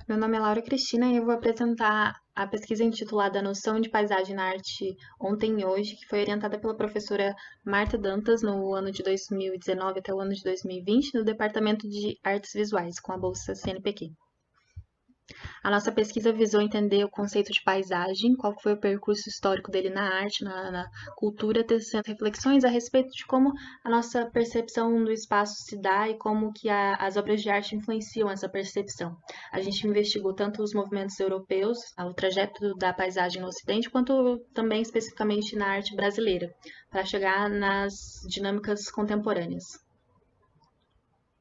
Meu nome é Laura Cristina e eu vou apresentar a pesquisa intitulada Noção de Paisagem na Arte Ontem e Hoje, que foi orientada pela professora Marta Dantas no ano de 2019 até o ano de 2020, no Departamento de Artes Visuais, com a bolsa CNPq. A nossa pesquisa visou entender o conceito de paisagem, qual foi o percurso histórico dele na arte, na cultura, tecendo reflexões a respeito de como a nossa percepção do espaço se dá e como que as obras de arte influenciam essa percepção. A gente investigou tanto os movimentos europeus, o trajeto da paisagem no Ocidente, quanto também especificamente na arte brasileira, para chegar nas dinâmicas contemporâneas.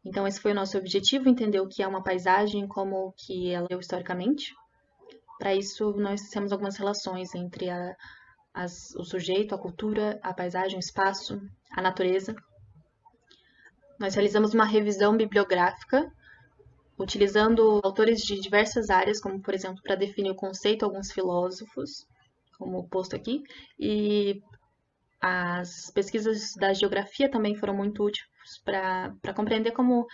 Então, esse foi o nosso objetivo, entender o que é uma paisagem, como que ela é historicamente. Para isso, nós temos algumas relações entre o sujeito, a cultura, a paisagem, o espaço, a natureza. Nós realizamos uma revisão bibliográfica, utilizando autores de diversas áreas, como, por exemplo, para definir o conceito, alguns filósofos, como posto aqui, e as pesquisas da geografia também foram muito úteis para compreender como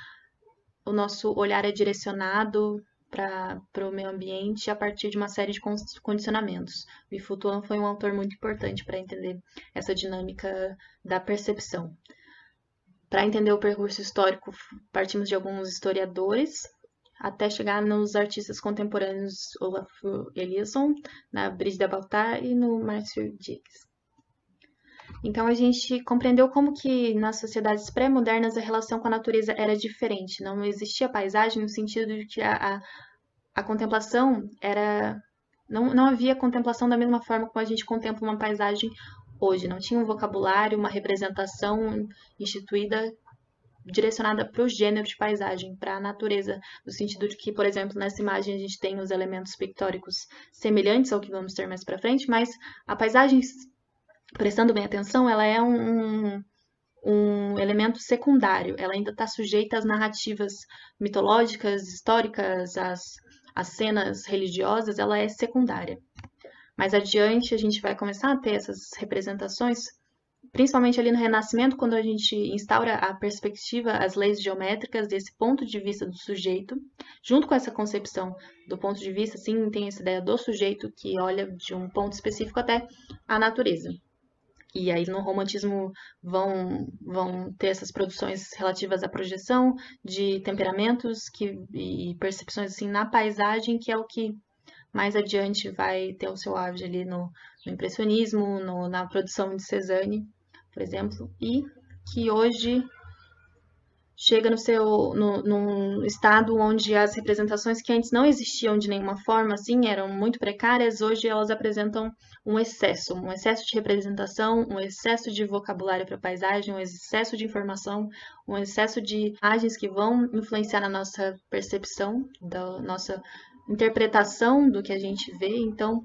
o nosso olhar é direcionado para o meio ambiente a partir de uma série de condicionamentos. Bifu Tuan foi um autor muito importante para entender essa dinâmica da percepção. Para entender o percurso histórico, partimos de alguns historiadores, até chegar nos artistas contemporâneos Olafur Eliasson, na Brigitte Bataille e no Márcio Diegues. Então a gente compreendeu como que nas sociedades pré-modernas a relação com a natureza era diferente. Não existia paisagem no sentido de que a contemplação era. Não havia contemplação da mesma forma como a gente contempla uma paisagem hoje. Não tinha um vocabulário, uma representação instituída direcionada para o gênero de paisagem, para a natureza, no sentido de que, por exemplo, nessa imagem a gente tem os elementos pictóricos semelhantes ao que vamos ter mais para frente, mas a paisagem, prestando bem atenção, ela é um elemento secundário. Ela ainda está sujeita às narrativas mitológicas, históricas, às cenas religiosas, ela é secundária. Mais adiante, a gente vai começar a ter essas representações, principalmente ali no Renascimento, quando a gente instaura a perspectiva, as leis geométricas desse ponto de vista do sujeito, junto com essa concepção do ponto de vista, sim, tem essa ideia do sujeito que olha de um ponto específico até a natureza. E aí no romantismo vão ter essas produções relativas à projeção de temperamentos e percepções assim na paisagem, que é o que mais adiante vai ter o seu auge ali no impressionismo, na produção de Cézanne, por exemplo, e que hoje chega num estado onde as representações que antes não existiam de nenhuma forma, assim, eram muito precárias, hoje elas apresentam um excesso de representação, um excesso de vocabulário para a paisagem, um excesso de informação, um excesso de imagens que vão influenciar na nossa percepção, da nossa interpretação do que a gente vê. Então,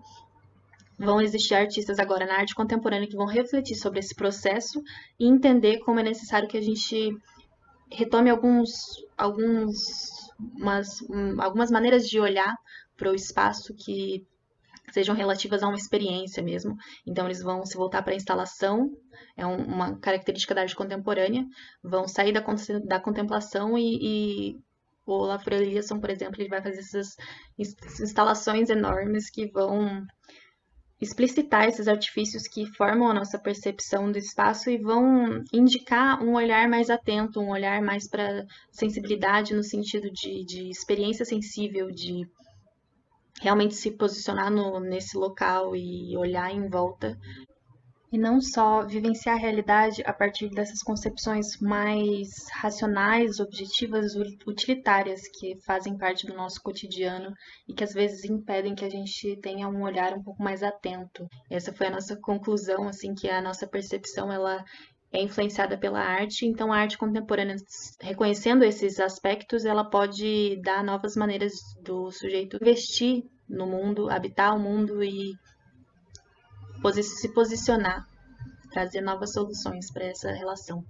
vão existir artistas agora na arte contemporânea que vão refletir sobre esse processo e entender como é necessário que a gente retome algumas maneiras de olhar para o espaço que sejam relativas a uma experiência mesmo. Então, eles vão se voltar para a instalação, é uma característica da arte contemporânea, vão sair da contemplação e o Olafur Eliasson, por exemplo, ele vai fazer essas instalações enormes que vão explicitar esses artifícios que formam a nossa percepção do espaço e vão indicar um olhar mais atento, um olhar mais para sensibilidade no sentido de experiência sensível, de realmente se posicionar nesse local e olhar em volta. E não só vivenciar a realidade a partir dessas concepções mais racionais, objetivas, utilitárias que fazem parte do nosso cotidiano e que às vezes impedem que a gente tenha um olhar um pouco mais atento. Essa foi a nossa conclusão, assim, que a nossa percepção ela é influenciada pela arte, então a arte contemporânea, reconhecendo esses aspectos, ela pode dar novas maneiras do sujeito investir no mundo, habitar o mundo e se posicionar, trazer novas soluções para essa relação.